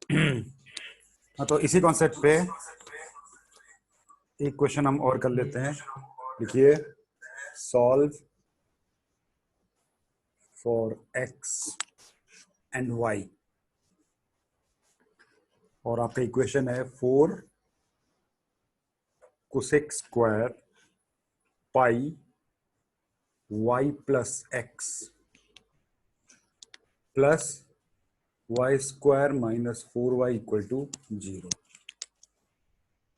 हाँ, तो इसी कॉन्सेप्ट पे एक क्वेश्चन हम और कर लेते हैं। देखिए, solve for x and y, और आपका इक्वेशन है 4 cosec square pi y plus x plus y square minus 4y equal to 0।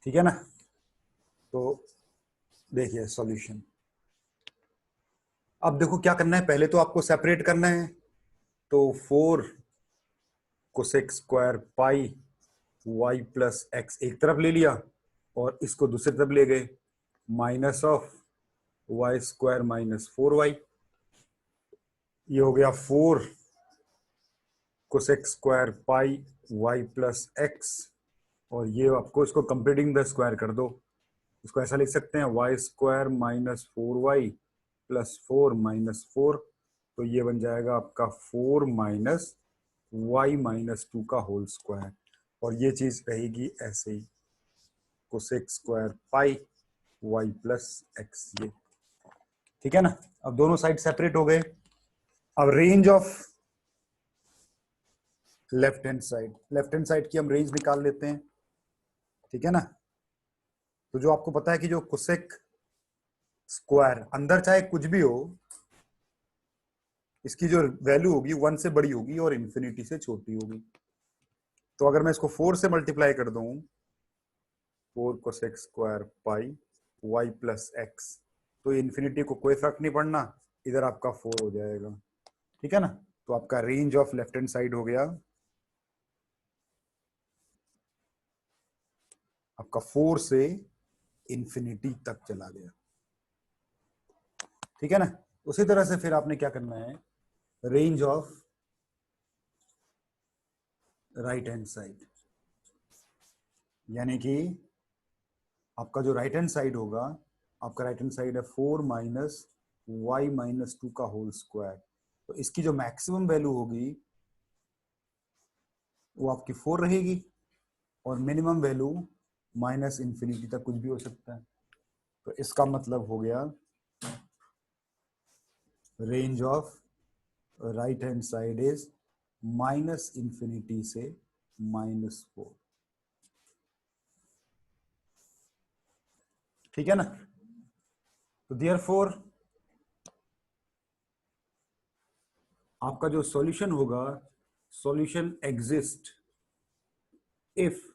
ठीक है ना? तो देखिए सॉल्यूशन। अब देखो क्या करना है, पहले तो आपको सेपरेट करना है। तो 4 cosec square pi y plus x एक तरफ ले लिया और इसको दूसरी तरफ ले गए, minus of y square minus 4y। ये हो गया 4 cosec square pi y plus x, और ये आपको इसको कंप्लीटिंग द स्क्वायर कर दो। इसको ऐसा लिख सकते हैं y square minus 4y plus 4 minus 4। तो ये बन जाएगा आपका 4 माइनस वाई माइनस 2 का होल स्क्वायर, और ये चीज रहेगी ऐसे ही, cosec square pi y plus x. ये ठीक है ना? अब दोनों साइड सेपरेट हो गए। अब range of left hand side की हम रेंज निकाल लेते हैं। ठीक है ना? तो जो आपको पता है कि जो कोसेक स्क्वायर अंदर चाहे कुछ भी हो, इसकी जो वैल्यू होगी 1 से बड़ी होगी और इन्फिनिटी से छोटी होगी। तो अगर मैं इसको 4 से मल्टीप्लाई कर दूं, 4 cosec square pi y plus x, तो इन्फिनिटी को कोई फर्क नहीं पड़ना, इधर आपका 4 हो जाएगा। ठीक है ना? तो आपका range of left hand side हो गया आपका 4 से इन्फिनिटी तक चला गया। ठीक है ना? उसी तरह से फिर आपने क्या करना है, range of right hand side, यानी कि आपका जो राइट हैंड साइड होगा, आपका राइट हैंड साइड है 4 माइनस वाई माइनस 2 का होल स्क्वायर। तो इसकी जो मैक्सिमम वैल्यू होगी वो आपकी 4 रहेगी, और मिनिमम वैल्यू माइनस इंफिनिटी तक कुछ भी हो सकता है। तो इसका मतलब हो गया range of right hand side is minus infinity से -4। ठीक है ना? तो देयरफॉर आपका जो सॉल्यूशन होगा, solution exist if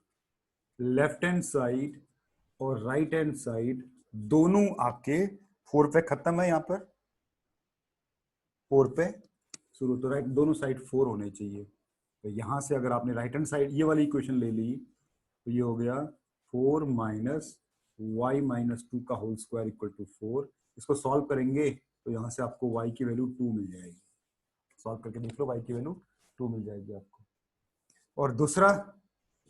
left hand side और राइट हैंड साइड दोनों आपके 4 पे खत्म है, यहां पर 4 पे शुरू, तो राइट दोनों साइड 4 होने चाहिए। तो यहां से अगर आपने राइट हैंड साइड ये वाली इक्वेशन ले ली, तो ये हो गया 4 माइनस वाई माइनस 2 का होल स्क्वायर इक्वल टू 4। इसको सॉल्व करेंगे तो यहां से आपको y की वैल्यू 2 मिल जाएगी। सॉल्व करके देख लो, y की वैल्यू 2 मिल जाएगी आपको। और दूसरा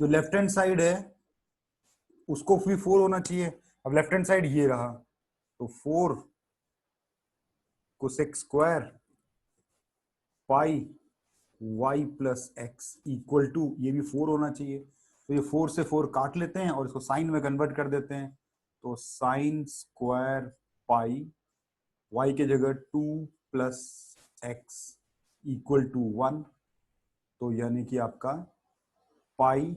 जो लेफ्ट हैंड साइड है उसको भी 4 होना चाहिए। अब लेफ्ट हैंड साइड ये रहा, तो 4 cosec square pi y plus x equal to, ये भी 4 होना चाहिए। तो ये 4 से 4 काट लेते हैं और इसको साइन में कन्वर्ट कर देते हैं। तो साइन स्क्वायर पाई वाई के जगह 2 प्लस एक्स इक्वल टू 1। तो यानी कि आपका pi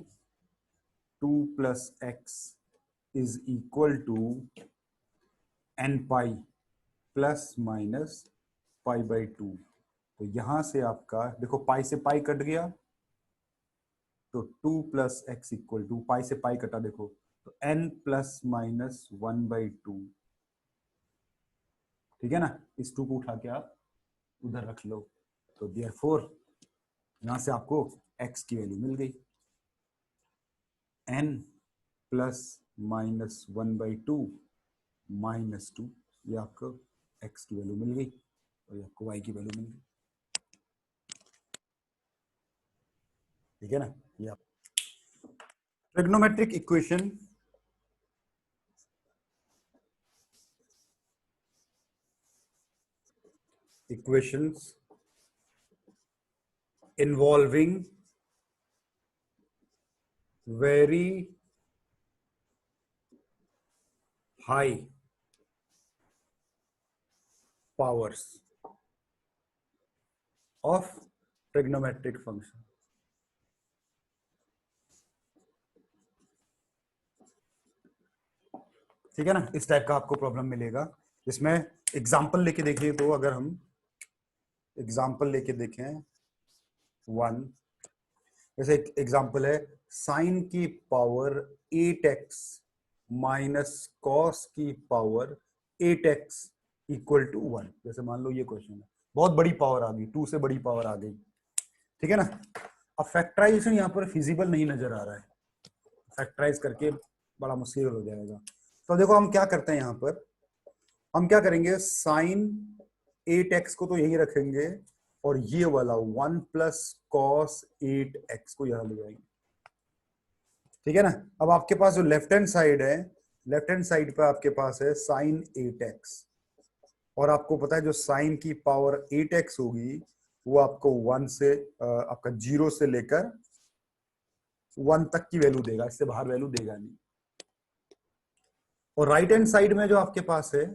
2 plus x is equal to n pi plus minus pi by 2। तो यहां से आपका देखो पाई से पाई कट गया, तो 2 प्लस एक्स इक्वल टू, पाई से पाई कटा देखो, तो n प्लस माइनस 1/2। ठीक है ना? इस 2 को उठा के आप उधर रख लो। तो देयरफॉर यहां से आपको x की वैल्यू मिल गई, n प्लस माइनस 1/2 -2। ये आपको x की वैल्यू मिल गई और ये आपको y की वैल्यू मिल गई। ठीक है ना? ये आप trigonometric equation equations involving very high powers of trigonometric function. ठीक है ना, इस टाइप का आपको प्रॉब्लम मिलेगा जिसमें एग्जाम्पल लेके देखिए। तो अगर हम एग्जाम्पल लेके देखें वन, जैसे एक एग्जाम्पल है साइन की पावर 8x माइनस कॉस की पावर 8x इक्वल टू 1। जैसे मान लो ये क्वेश्चन है, बहुत बड़ी पावर आ गई, 2 से बड़ी पावर आ गई, ठीक है ना। अब फैक्टराइजेशन यहाँ पर फिजिबल नहीं नजर आ रहा है, फैक्टराइज करके बड़ा मुश्किल हो जाएगा। तो देखो हम क्या करते हैं, यहाँ पर हम क्या करेंगे, साइन 8x को तो यही रखेंगे और ये वाला 1 प्लस कॉस 8x को यहां ले जाएंगे, ठीक है ना। अब आपके पास जो लेफ्ट हैंड साइड है, लेफ्ट हैंड साइड पे आपके पास है साइन 8x, और आपको पता है जो साइन की पावर 8x होगी वो आपको 1 से आपका 0 से लेकर 1 तक की वैल्यू देगा, इससे बाहर वैल्यू देगा नहीं। और राइट हैंड साइड में जो आपके पास है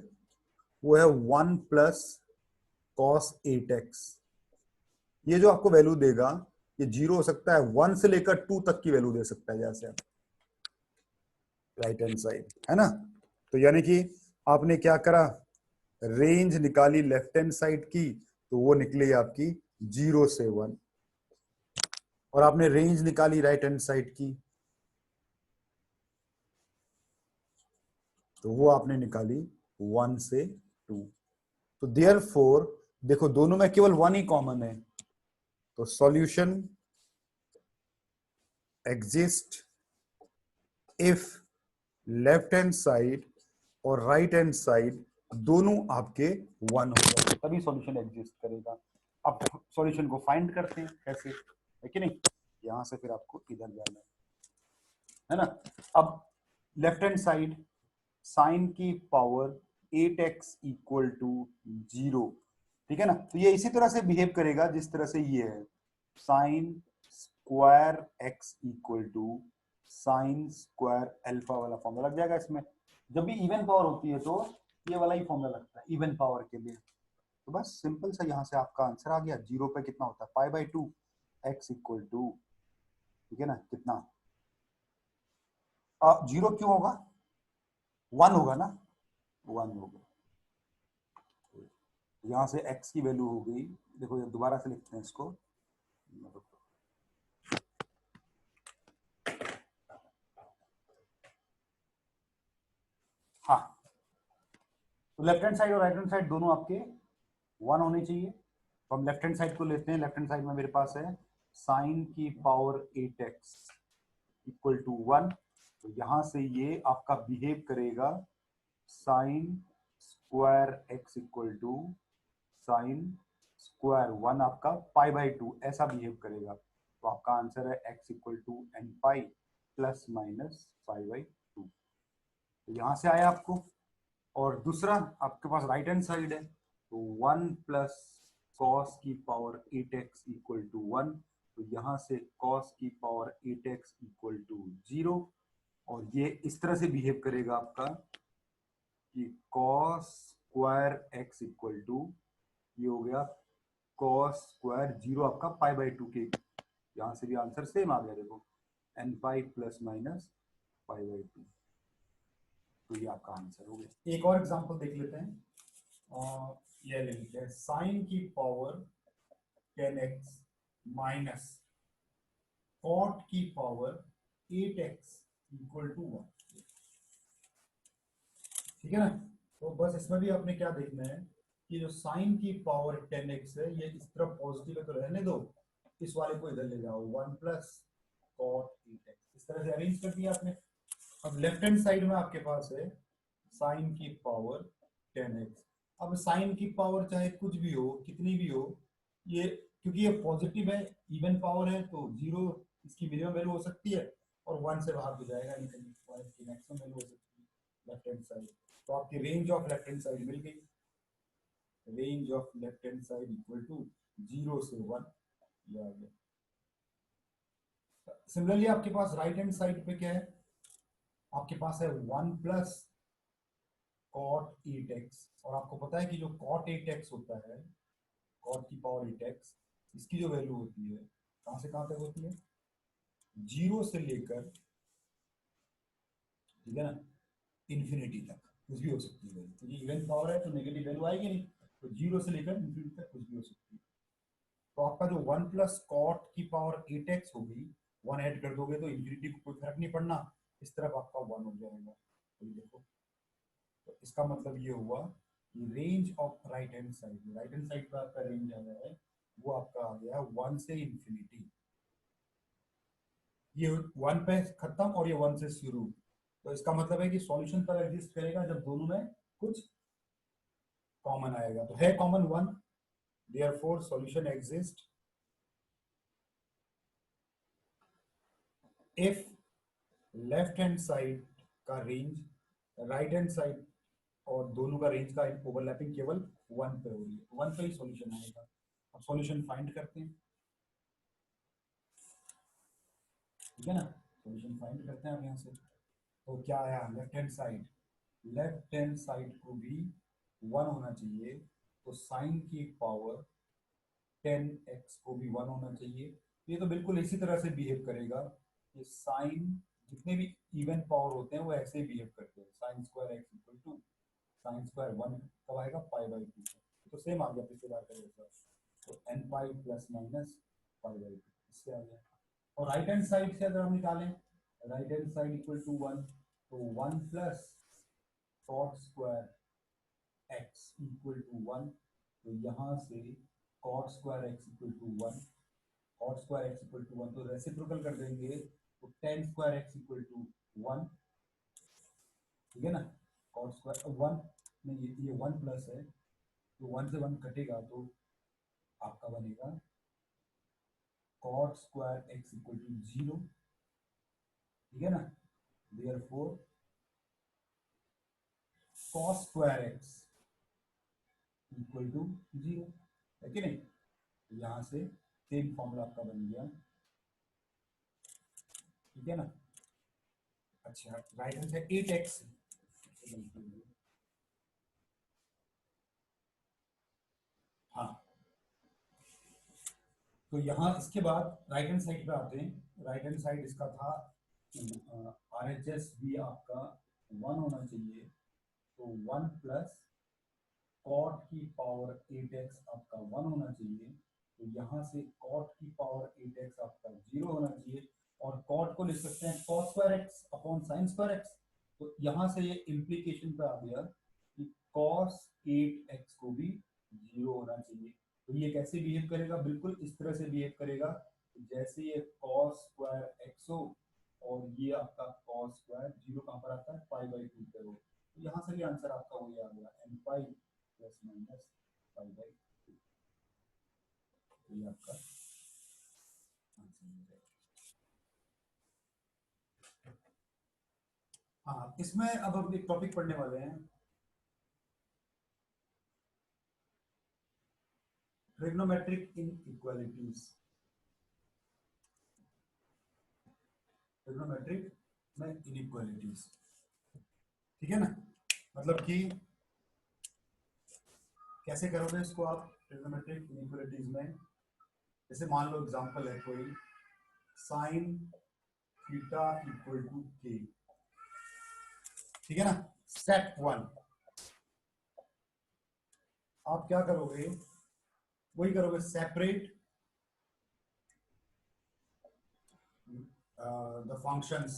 वो है 1 प्लस कॉस 8x। ये जो आपको वैल्यू देगा ये 0 हो सकता है, 1 से लेकर 2 तक की वैल्यू दे सकता है, जैसे राइट हैंड साइड है ना। तो यानी कि आपने क्या करा, रेंज निकाली लेफ्ट हैंड साइड की, तो वो निकली आपकी 0 से 1, और आपने रेंज निकाली राइट हैंड साइड की तो वो आपने निकाली 1 से 2। तो देयरफॉर देखो दोनों में केवल 1 ही कॉमन है, तो solution exist if left hand side और राइट हैंड साइड दोनों आपके 1 हो जाए, तभी सॉल्यूशन एग्जिस्ट करेगा। अब सॉल्यूशन को फाइंड करते हैं कैसे, है कि नहीं। यहां से फिर आपको इधर जाना है ना। अब लेफ्ट हैंड साइड साइन की पावर 8x इक्वल टू 0, ठीक है ना। तो ये इसी तरह से बिहेव करेगा जिस तरह से ये है, sine square x equal to sine square alpha वाला फॉर्मूला लग जाएगा इसमें। जब भी इवन पावर होती है तो ये वाला ही फॉर्मूला लगता है इवन पावर के लिए। तो बस सिंपल सा यहाँ से आपका आंसर आ गया। 0 पे कितना होता है, pi by 2 x equal to, ठीक है ना, कितना 0 क्यों होगा, 1 होगा ना, 1 होगा। यहां से x की वैल्यू हो गई, देखो ये दोबारा से लिखते हैं इसको, हाँ। तो लेफ्ट हैंड साइड और राइट हैंड साइड दोनों आपके 1 होने चाहिए। तो हम लेफ्ट हैंड साइड को लेते हैं। लेफ्ट हैंड साइड में मेरे पास है साइन की पावर 8x इक्वल टू 1। तो यहां से ये आपका बिहेव करेगा sine square x equal to sine square 1 आपका पाई बाई 2, ऐसा बिहेव करेगा। तो आपका आंसर है x equal to n pi plus minus pi by 2। तो यहां से आया आपको। और दूसरा आपके पास राइट हैंड साइड है, तो 1 प्लस कॉस की पावर 8x इक्वल टू 1। तो यहां से कॉस की पावर 8x इक्वल टू 0, और ये इस तरह से बिहेव करेगा आपका कि cos square x equal to, ये हो गया कॉस स्क्वायर 0 आपका पाई बाई 2 के। यहां से भी आंसर सेम आ गया, देखो n pi plus minus pi by 2। तो ये आपका आंसर हो गया। एक और एग्जांपल देख लेते हैं। ये ले लीजिए साइन की पावर 10x माइनस कॉट की पावर 8x इक्वल टू 1, ठीक है ना। तो बस इसमें भी आपने क्या देखना है कि जो साइन की पावर 10x है ये इस तरफ पॉजिटिव है तो रहने दो, इस वाले को इधर ले जाओ 1 प्लस कॉट 8x, इस तरह से अरेंज कर दिया आपने। अब लेफ्ट हैंड साइड में आपके पास है साइन की पावर 10x। अब साइन की पावर चाहे कुछ भी हो, कितनी भी हो, ये क्योंकि ये पॉजिटिव है, इवन पावर है, तो 0 इसकी मिनिमम वैल्यू हो सकती है और 1 से बाहर तो जाएगा नहीं, इसकी मैक्सिमम वैल्यू हो सकती है लेफ्ट हैंड साइड। तो आपकी range of left hand side मिल गई। Range of left hand side equal to 0 से 1, ये आ गया। सिमिलरली आपके पास राइट हैंड साइड पे क्या है, आपके पास है 1 + cot 8x, और आपको पता है कि जो cot 8x होता है, cot की पावर 8x, इसकी जो वैल्यू होती है कहां से कहां तक होती है, 0 से लेकर, ठीक है ना, इन्फिनिटी तक कुछ भी हो सकती है वैल्यू, क्योंकि इवन पावर है तो नेगेटिव वैल्यू आएगी नहीं, तो 0 से लेकर इन्फिनिटी तक कुछ भी हो सकती है। तो आपका जो 1 + cot की पावर 8x होगी, 1 ऐड कर दोगे तो इन्फिनिटी को कोई फर्क नहीं पड़ना, इस तरफ आपका 1 हो जाएगा। तो ये देखो, तो इसका मतलब ये हुआ कि range of right hand side पर आपका रेंज आ गया है, वो आपका आ गया 1 से इन्फिनिटी। ये 1 पे खत्म और ये 1 से शुरू, तो इसका मतलब है कि सॉल्यूशन तब एग्जिस्ट करेगा जब दोनों में कुछ कॉमन आएगा, तो है common 1, therefore solution exist if left hand side का रेंज राइट हैंड साइड और दोनों का रेंज का ओवरलैपिंग केवल 1 पे हो रही है, 1 पे ही सॉल्यूशन आएगा। अब सॉल्यूशन फाइंड करते हैं, ठीक है ना, सॉल्यूशन फाइंड करते हैं अब यहाँ से। तो क्या आया, लेफ्ट हैंड साइड को भी 1 होना चाहिए, तो साइन की पावर 10x को भी 1 होना चाहिए। ये तो बिल्कुल इसी तरह से बिहेव करेगा, कि साइन जितने भी इवन पावर होते हैं वो ऐसे ही बिहेव करते हैं, sine square x equal to sine square 1 कब आएगा, पाई/2, तो सेम आ गया पिछली बार का जैसा, तो एन पाई प्लस माइनस पाई/2 इससे आ गया। और राइट हैंड साइड से अगर हम निकालें, right hand side equal to 1, तो 1 + cot square x equal to 1, तो यहाँ से cot square x equal to 1, cot square x equal to 1, तो रेसिप्रोकल कर देंगे तो tan square x equal to 1, ठीक है ना, cot स्क्वायर 1 में ये 1 प्लस है, तो 1 से 1 कटेगा तो आपका बनेगा cot square x equal to 0, ठीक है ना, therefore cos square x equal to 0, है कि नहीं, यहां से सेम फॉर्मूला आपका बन गया, ठीक है ना। अच्छा, राइट हैंड साइड 8x, हाँ, तो यहाँ इसके बाद राइट हैंड साइड पे आते हैं। राइट हैंड साइड इसका था RHS भी आपका 1 होना चाहिए, तो 1 + cot की पावर 8x आपका 1 होना चाहिए, तो यहाँ से cot की पावर 8x आपका 0 होना चाहिए, और cot को लिख सकते हैं cos square x upon sine square x, तो यहाँ से ये इम्प्लीकेशन पे आ गया कि cos 8x को भी 0 होना चाहिए। तो ये कैसे बिहेव करेगा, बिल्कुल इस तरह से बिहेव करेगा जैसे ये cos स्क्वायर एक्स हो, और ये आपका cos स्क्वायर 0 कहाँ पर आता है, पाई/2 पे हो, तो यहाँ से भी आंसर आपका वही आ गया, एन पाई प्लस माइनस पाई/2, ये आपका आंसर हो जाएगा। हाँ, इसमें अब हम एक टॉपिक पढ़ने वाले हैं, ट्रिग्नोमेट्रिक इनइक्वालिटीज, ट्रिग्नोमेट्रिक में इनइक्वालिटीज, ठीक है ना, मतलब कि कैसे करोगे इसको आप ट्रिग्नोमेट्रिक इनइक्वालिटीज में, जैसे मान लो एग्जांपल है कोई साइन थीटा इक्वल टू के, ठीक है ना, स्टेप 1 आप क्या करोगे, वही करोगे, सेपरेट द फंक्शंस,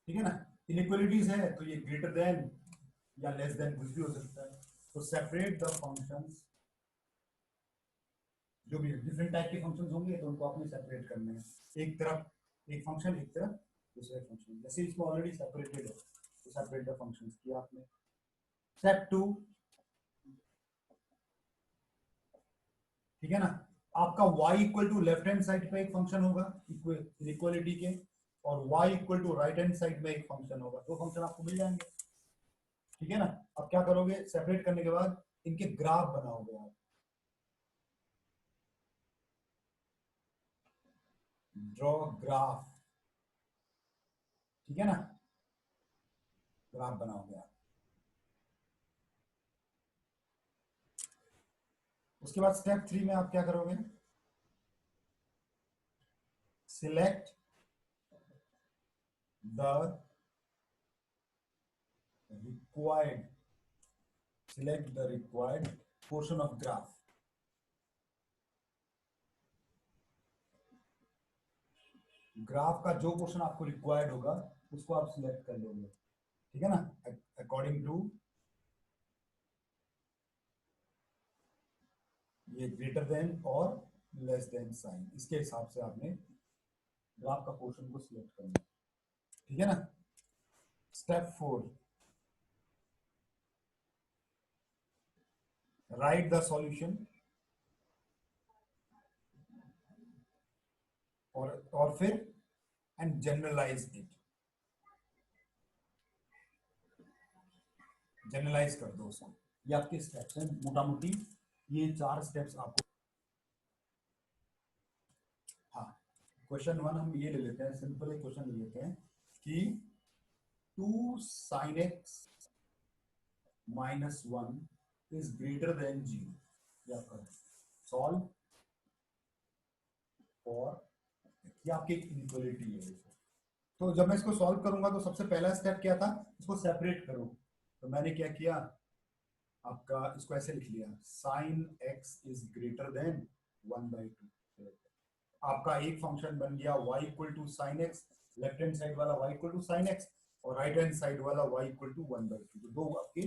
ठीक है ना, इनइक्वालिटीज है तो ये ग्रेटर देन या लेस देन कुछ भी हो सकता है, तो सेपरेट द फंक्शंस, जो भी डिफरेंट टाइप के फंक्शंस होंगे तो उनको आपने सेपरेट करने हैं, एक तरफ एक फंक्शन, एक तरफ दूसरे फंक्शन, जैसे इसको ऑलरेडी सेपरेटेड है तो सेपरेट द फंक्शंस किया आपने। स्टेप 2, ठीक है ना, आपका y equal to left hand side पे एक फंक्शन होगा इक्वलिटी के, और y equal to right hand side में एक फंक्शन होगा, दो फंक्शन आपको मिल जाएंगे, ठीक है ना। अब क्या करोगे, सेपरेट करने के बाद इनके ग्राफ बनाओगे आप, ड्रॉ ग्राफ, ठीक है ना, ग्राफ बनाओगे आप। उसके बाद स्टेप 3 में आप क्या करोगे, select the required select the required portion of graph। Graph का जो पोर्शन आपको रिक्वायर्ड होगा उसको आप सिलेक्ट कर लोगे, ठीक है ना, अकॉर्डिंग टू ये ग्रेटर देन और लेस देन साइन, इसके हिसाब से आपने ग्राफ का पोर्शन को सिलेक्ट करना है, ठीक है ना। स्टेप 4, राइट द सॉल्यूशन, और फिर एंड जनरलाइज इट, जनरलाइज कर दो उसको। ये आपके स्टेप्स हैं मोटा मोटी, ये 4 स्टेप्स आपको। हाँ, क्वेश्चन 1 हम ये ले लेते हैं, सिंपल एक क्वेश्चन ले लेते हैं कि 2 sin x minus 1 is greater than 0। क्या करें, सॉल्व फॉर, ये आपकी इनइक्वालिटी है। तो जब मैं इसको सॉल्व करूंगा तो सबसे पहला स्टेप क्या था, इसको सेपरेट करो। तो मैंने क्या किया, आपका इसको ऐसे लिख लिया, sin x is greater than 1/2। आपका एक फंक्शन बन गया y equal to sine x, left hand side वाला y equal to sine x और राइट हैंड साइड वाला y इक्वल टू 1/2। तो दो आपके,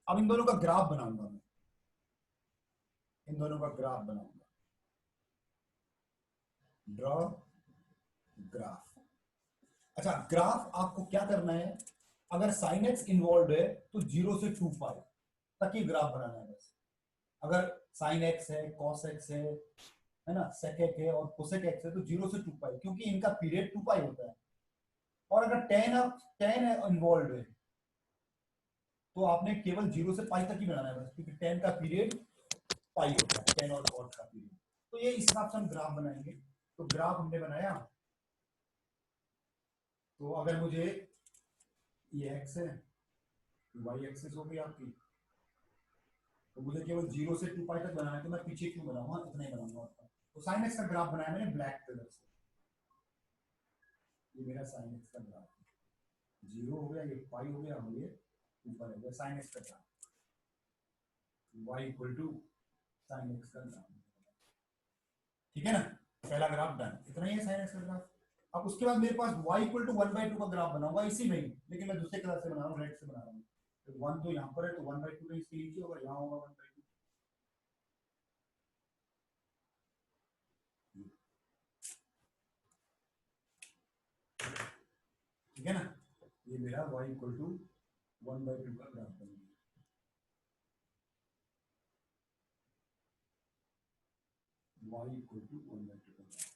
अब इन दोनों का ग्राफ बनाऊंगा मैं, इन दोनों का ग्राफ बनाऊंगा, ड्रॉ ग्राफ। अच्छा, ग्राफ आपको क्या करना है, अगर साइन एक्स इन्वॉल्व है तो 0 से 2π तक ही ग्राफ बनाना है बस। अगर साइन एक्स है, कॉस एक्स है ना, सेक एक्स है और कोसेक एक्स है तो 0 से 2π, क्योंकि इनका पीरियड 2π होता है। और अगर टेन इन्वॉल्व है तो आपने केवल 0 से पाई तक ही बनाना है बस, क्योंकि 10 का पीरियड पाई होता है, 10 और कॉट का पीरियड। तो ये इस हिसाब से हम ग्राफ बनाएंगे। तो ग्राफ हमने बनाया, तो अगर मुझे ये एक्स है, वाई एक्सिस हो गई आपकी, तो मुझे केवल 0 से 2π तक बनाना है, तो मैं पीछे क्यों बनाऊंगा, इतना ही बनाऊंगा आपका। तो साइन एक्स का ग्राफ बनाया मैंने ब्लैक कलर से, ये मेरा साइन एक्स का ग्राफ है। 0 हो गया, ये पाई हो गया और ये ऊपर हो गया साइन एक्स का graph, y equal to sine x का ग्राफ, ठीक है ना। पहला ग्राफ डन, इतना ही है साइन एक्स का ग्राफ। अब उसके बाद मेरे पास y इक्वल टू 1/2 का ग्राफ बनाऊंगा इसी में ही, लेकिन मैं दूसरे कलर से बना रहा हूँ, रेड से बना रहा हूँ। तो 1 तो यहाँ पर है, तो 1/2 तो इसके नीचे होगा, यहाँ होगा 1/2, ठीक है ना। ये मेरा y इक्वल टू 1/2 का ग्राफ बनेगा। y इक्वल टू 1/2 का ग्राफ।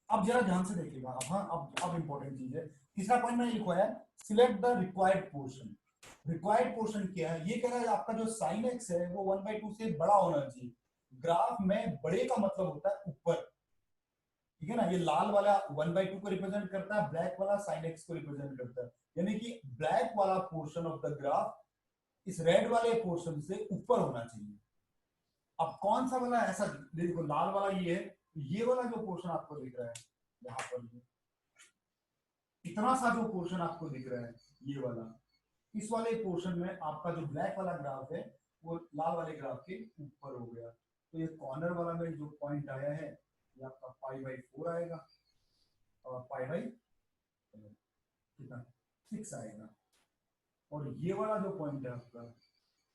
अब जरा ध्यान से देखिएगा, अब हाँ, अब इंपॉर्टेंट चीज है, तीसरा पॉइंट मैंने लिखा है, select the required portion. Required portion क्या है, ये कह रहा है आपका जो साइन एक्स है वो 1/2 से बड़ा होना चाहिए। ग्राफ में बड़े का मतलब होता है ऊपर, ठीक है ना। ये लाल वाला 1/2 को रिप्रेजेंट करता है, ब्लैक वाला साइन एक्स को रिप्रेजेंट करता है, यानी कि ब्लैक वाला पोर्शन ऑफ द ग्राफ इस रेड वाले पोर्शन से ऊपर होना चाहिए। अब कौन सा वाला ऐसा, देखो लाल वाला ये है, ये वाला जो पोर्शन आपको दिख रहा है यहाँ पर, इतना सा जो पोर्शन आपको दिख रहा है ये वाला, इस वाले पोर्शन में आपका जो ब्लैक वाला ग्राफ है वो लाल वाले ग्राफ के ऊपर हो गया। तो ये कॉर्नर वाला में जो पॉइंट आया है ये आपका π/4 आएगा और कितना 6 आएगा। और ये वाला जो पॉइंट है आपका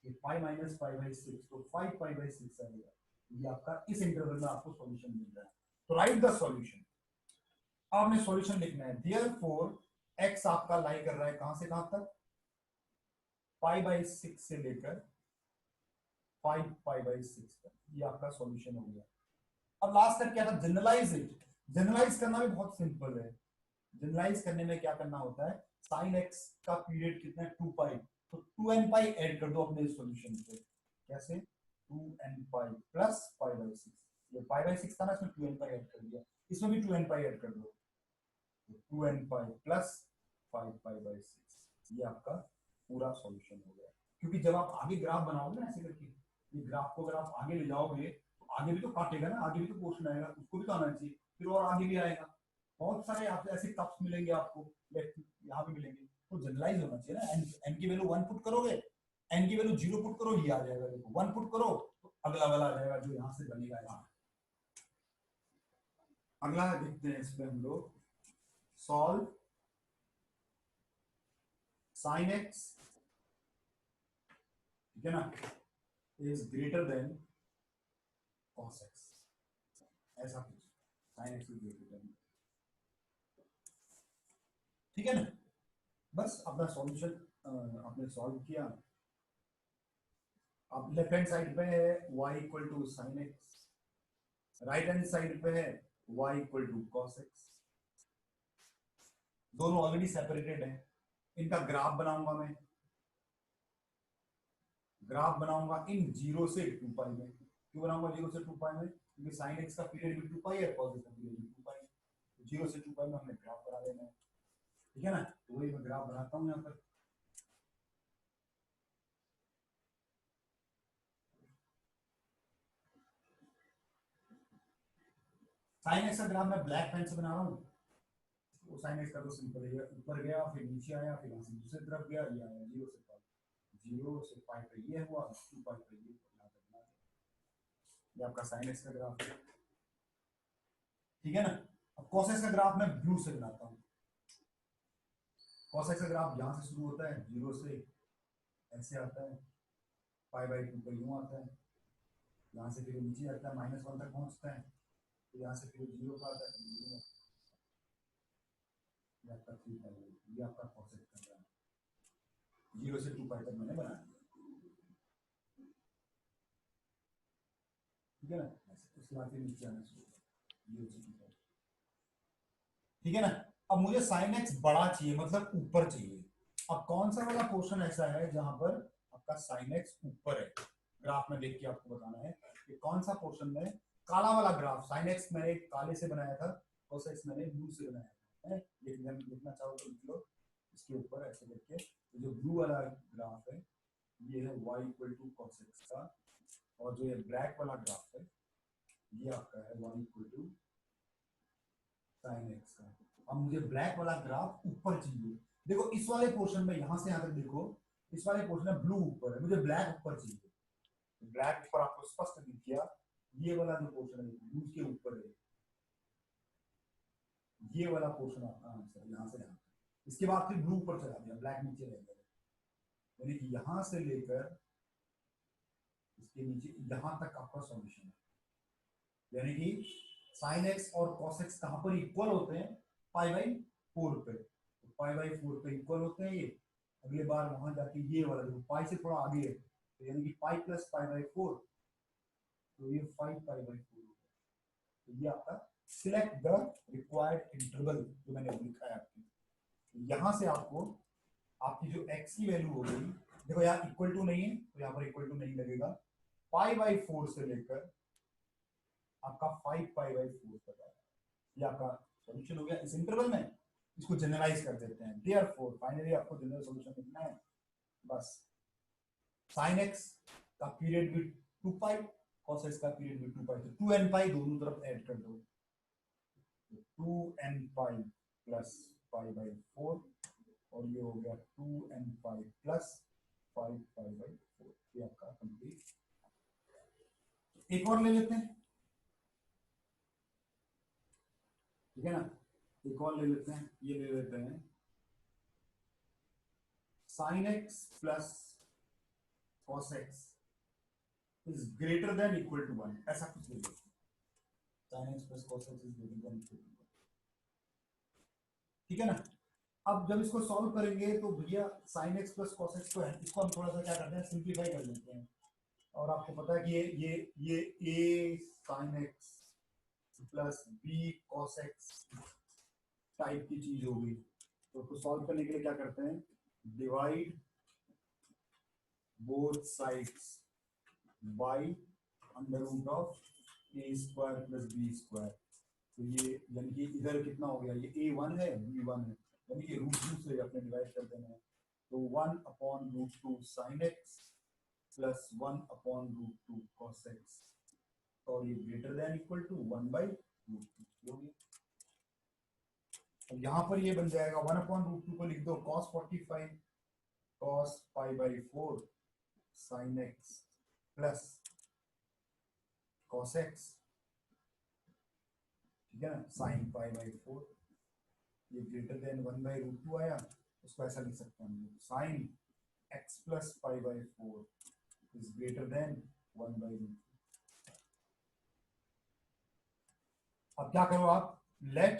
ये π - π/6, तो 5π/6 आएगा। ये आपका इस इंटरवल में आपको सॉल्यूशन मिल रहा है। तो राइट द सॉल्यूशन, आपने सॉल्यूशन लिखना है। देयरफॉर x आपका लाई कर रहा है कहां से कहां तक, π/6 से लेकर 5π/6 तक, ये आपका सॉल्यूशन हो गया। अब लास्ट स्टेप क्या था, जनरलाइज इट। जनरलाइज करना भी बहुत सिंपल है। जनरलाइज करने में क्या करना होता है, साइन एक्स का पीरियड कितना है 2π, तो 2nπ ऐड कर दो अपने सॉल्यूशन पे। कैसे, 2nπ प्लस π/6, ये पाई बाई 6 था ना, इसमें 2n पाई ऐड कर दिया, इसमें भी 2n पाई ऐड कर दो, 2n pi plus 5 pi by 6, ये आपका पूरा सॉल्यूशन हो गया। क्योंकि जब आप आगे ग्राफ बनाओगे ना ऐसे करके, ये ग्राफ को अगर आप आगे ले जाओगे तो आगे भी तो काटेगा ना, आगे भी तो पोर्शन आएगा, उसको भी तो आना चाहिए, फिर और आगे भी आएगा, बहुत सारे आप ऐसे कप्स मिलेंगे आपको, यहाँ पे मिलेंगे, तो जनरलाइज होना चाहिए ना। एन की वैल्यू 1 पुट करोगे, एन की वैल्यू 0 पुट करो, ये आ जाएगा, देखो 1 पुट करो तो अगला वाला आ जाएगा जो यहाँ से बनेगा यहाँ। अगला देखते हैं, इस पे हम लोग सॉल्व साइन एक्स, ठीक है ना, is greater then cos x, ऐसा कुछ, sine x is greater then, ठीक है ना। बस अपना सॉल्यूशन आपने सॉल्व किया। अब लेफ्ट हैंड साइड पे है y equal to sine x, right hand side पे है y equal to cos x, दोनों ऑलरेडी सेपरेटेड है। इनका ग्राफ बनाऊंगा मैं, ग्राफ बनाऊंगा इन 0 से 2 पाई में। क्यों बनाऊंगा 0 से 2 पाई में? क्योंकि साइन एक्स का पीरियड भी 2 पाई है, कॉस एक्स का पीरियड भी 2 पाई है, 0 से 2 पाई में हमने ग्राफ बना लेना है, ठीक है ना। तो वही मैं ग्राफ बनाता हूं यहाँ पर। साइन एक्स का ग्राफ मैं ब्लैक पेन से बना रहा हूँ। वो साइन एक्स का तो सिंपल है, ऊपर गया फिर नीचे आया, फिर यहाँ से दूसरी तरफ गया, ये आया 0 से पाई, 0 से पाई पे ये हुआ, 2 पाई पे ये यहाँ तक बना दिया। ये आपका साइन एक्स का ग्राफ है, ठीक है ना। अब कॉस एक्स का ग्राफ मैं ब्लू से बनाता हूँ। कॉस एक्स का ग्राफ यहाँ से शुरू होता है 0 से, ऐसे आता है, पाई बाई 2 पे यूं आता है, यहाँ से फिर नीचे आता है, -1 तक पहुंचता है, तो यहाँ से फिर 0 का आता है, ये आपका 3 पाई, ये आपका कॉस एक्स का ग्राफ, 0 से 2 पाई तक मैंने बना दिया, ठीक है ना। उसके बाद फिर नीचे आना शुरू होगा, 0 से 2 पाई, ठीक है ना। अब मुझे साइन एक्स बड़ा चाहिए, मतलब ऊपर चाहिए। अब कौन सा वाला पोर्शन ऐसा है जहां पर आपका साइन एक्स ऊपर है, ग्राफ में देख के आपको बताना है कि कौन सा पोर्शन में। काला वाला ग्राफ साइन एक्स मैंने काले से बनाया था, कॉस एक्स मैंने ब्लू से बनाया था, लिखना चाहो तो लिख लो इसके ऊपर ऐसे करके। तो जो ब्लू वाला ग्राफ है ये है y equal to cos x का, और जो ये ब्लैक वाला ग्राफ है ये आपका है y equal to sine x का। अब मुझे ब्लैक वाला ग्राफ ऊपर चाहिए। देखो इस वाले पोर्शन में, यहां से यहां तक देखो, इस वाले पोर्शन में ब्लू ऊपर है, मुझे ब्लैक ऊपर चाहिए। ब्लैक ऊपर आपको स्पष्ट दिख गया, ये वाला जो पोर्शन है ब्लू के ऊपर है, ये वाला पोर्शन आपका आंसर यहाँ से यहाँ। इसके बाद फिर ब्लू ऊपर चला गया, ब्लैक नीचे रह गया, यानी कि यहां से लेकर इसके नीचे यहां तक आपका सॉल्यूशन है। यानी कि साइन एक्स और कॉस एक्स कहां पर इक्वल होते हैं? पाई बाई 4 पे, तो पाई बाई 4 पे इक्वल होते हैं ये। अगले बार वहां जाके ये वाला जो पाई से थोड़ा आगे है, तो यानी कि पाई प्लस पाई बाई 4, तो ये 5 पाई बाई 4 हो गया। तो ये आपका सिलेक्ट द रिक्वायर्ड इंटरवल जो मैंने लिखा है आपकी, यहां से आपको आपकी जो एक्स की वैल्यू हो गई, देखो यहाँ इक्वल टू नहीं है तो यहाँ पर इक्वल टू नहीं लगेगा, पाई बाई 4 से लेकर आपका 5 पाई बाई 4 तक आएगा। ये आपका सॉल्यूशन हो गया इस इंटरवल में। इसको जनरलाइज कर देते हैं, देयरफॉर फाइनली आपको जनरल सॉल्यूशन लिखना है बस। साइन एक्स का पीरियड भी 2 पाई, कॉस एक्स का पीरियड भी 2 पाई, तो 2n पाई दोनों तरफ ऐड कर दो, 2n pi plus pi by 4, और ये हो गया 2n pi plus 5 pi by 4, ये आपका कंप्लीट। एक और ले लेते हैं, ठीक है ना, एक और ले लेते हैं, ये ले लेते हैं sine x plus cos x is greater than equal to 1, ऐसा कुछ ले लेते हैं। Sine x plus cos x is greater than equal to 1, ठीक है ना। अब जब इसको सॉल्व करेंगे तो भैया sign x plus cos x को है, इसको हम थोड़ा सा क्या करते हैं, सिंप्लीफाई कर लेते हैं। और आपको पता है कि ये a sign x plus b cos x type की चीज होगी। तो उसको सॉल्व करने के लिए क्या करते हैं, divide both sides by under root of a square plus b square, तो ये यानी कि इधर कितना हो गया, ये a1 है b1 है, यानी कि √2 से अपने डिवाइड कर देना है, तो 1/√2 sin x plus 1/√2 cos x, और ये ग्रेटर देन इक्वल टू 1/√2 हो गया। तो यहां पर ये बन जाएगा 1/√2 को लिख दो cos 45 cos π/4 sin x plus cos x, ठीक है ना, sin π/4, ये ग्रेटर देन 1/√2 आया, उसको ऐसा लिख सकते हैं हम लोग sin x plus π/4 is greater than 1/√2। अब क्या करो आप, लेट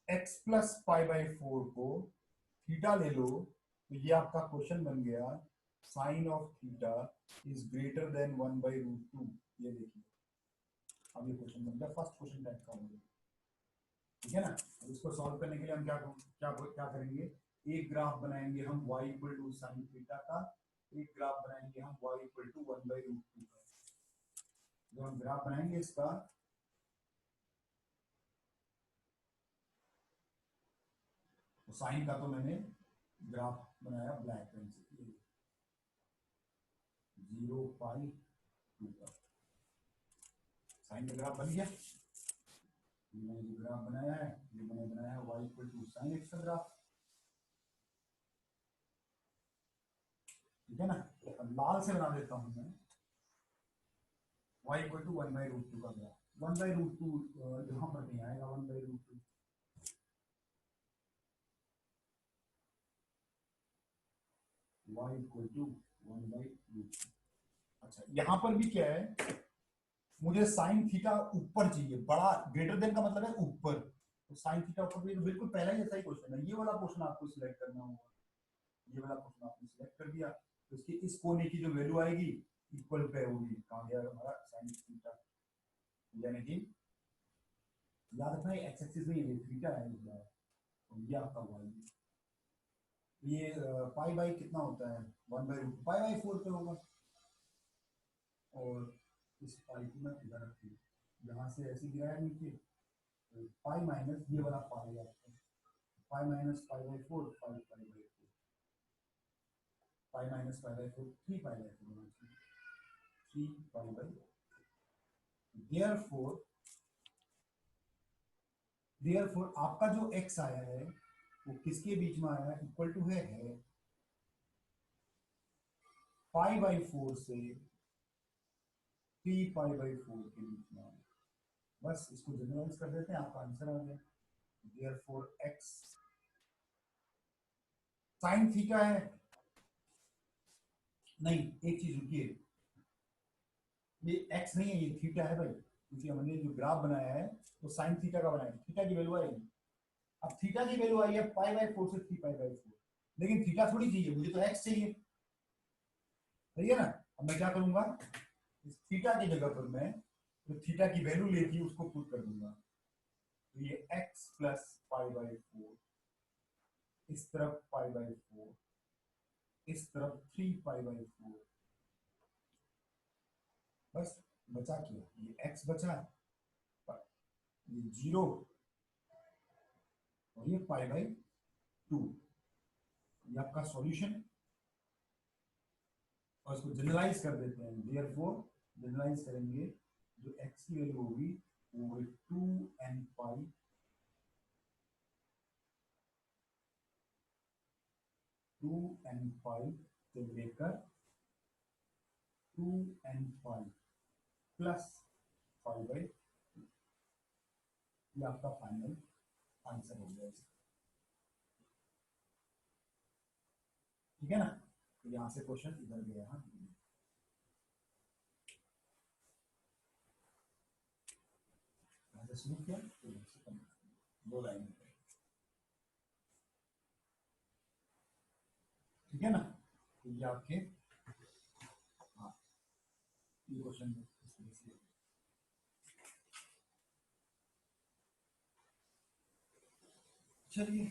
x प्लस π/4 को थीटा ले लो, तो ये आपका क्वेश्चन बन गया sine of theta is greater than 1/√2। ये देखिए अब ये क्वेश्चन बन गया फर्स्ट क्वेश्चन टाइप का हो गया, ठीक है ना। अब इसको सॉल्व करने के लिए हम क्या क्या क्या करेंगे, एक ग्राफ बनाएंगे हम y equal to sine theta का, एक ग्राफ बनाएंगे हम y इक्वल टू 1/√2 का। जब हम ग्राफ बनाएंगे इसका, तो साइन का तो मैंने ग्राफ बनाया ब्लैक पेन से, 0π2 का साइन का ग्राफ बन गया। मैंने जो ग्राफ बनाया है, ये मैंने बनाया है y equal to sine x का ग्राफ, ठीक है ना। अब लाल से बना देता हूं मैं y इक्वल टू 1/√2 का ग्राफ, 1/√2 यहां पर नहीं आएगा, 1/√2 y इक्वल टू 1/√2। अच्छा यहां पर भी क्या है, मुझे साइन थीटा ऊपर चाहिए, बड़ा ग्रेटर देन का मतलब है ऊपर, तो साइन थीटा ऊपर चाहिए, तो बिल्कुल पहला ही ऐसा ही क्वेश्चन है, ये वाला क्वेश्चन आपको सिलेक्ट करना होगा, ये वाला क्वेश्चन आपने सिलेक्ट कर दिया, तो इसकी इस कोने की जो वैल्यू आएगी इक्वल पे होगी, कहां गया हमारा साइन थीटा, यानी कि याद रखना ये एक्स एक्सिस नहीं है, थीटा है, तो ये आपका वाई, ये पाई बाई कितना होता है, 1/√2 π/4 पे होगा, और इस पाई को मैं इधर रखी, यहाँ से ऐसे गिराया नीचे, पाई माइनस ये वाला पाई आपका, पाई माइनस π/4 5π/4, पाई माइनस π/4 3π/4 होना चाहिए, 3π/4। देयरफॉर आपका जो x आया है वो किसके बीच में आया है, इक्वल टू है π/4 से 3π/4 के बीच में आया, बस इसको जनरलाइज कर देते हैं, आपका आंसर आ गया। देयरफॉर x साइन थीटा है, नहीं एक चीज रुकिए, ये x नहीं है, ये थीटा है भाई, क्योंकि हमने जो ग्राफ बनाया है वो साइन थीटा का बनाया है, थीटा की वैल्यू आएगी, अब थीटा की वैल्यू आई है π/4 से 3π/4, लेकिन थीटा थोड़ी चाहिए, मुझे तो x चाहिए, सही है ना। अब मैं क्या करूंगा, इस थीटा की जगह पर मैं जो थीटा की वैल्यू लेती है उसको पुट कर दूंगा, तो ये x प्लस π/4, इस तरफ π/4, इस तरफ 3π/4, बस बचा क्या, ये x बचा, ये 0 और ये π/2, ये आपका सॉल्यूशन, और इसको जनरलाइज कर देते हैं, देयरफॉर जनरलाइज करेंगे, जो x की वैल्यू होगी वो होगी 2n पाई 2n पाई से लेकर 2n पाई प्लस 5/2, ये आपका फाइनल आंसर हो गया, ठीक है ना। तो यहां से क्वेश्चन इधर गया, हाँ शुरू किया, तो 2 लाइन, ठीक है ना। तो ये आपके, हाँ ये क्वेश्चन चलिए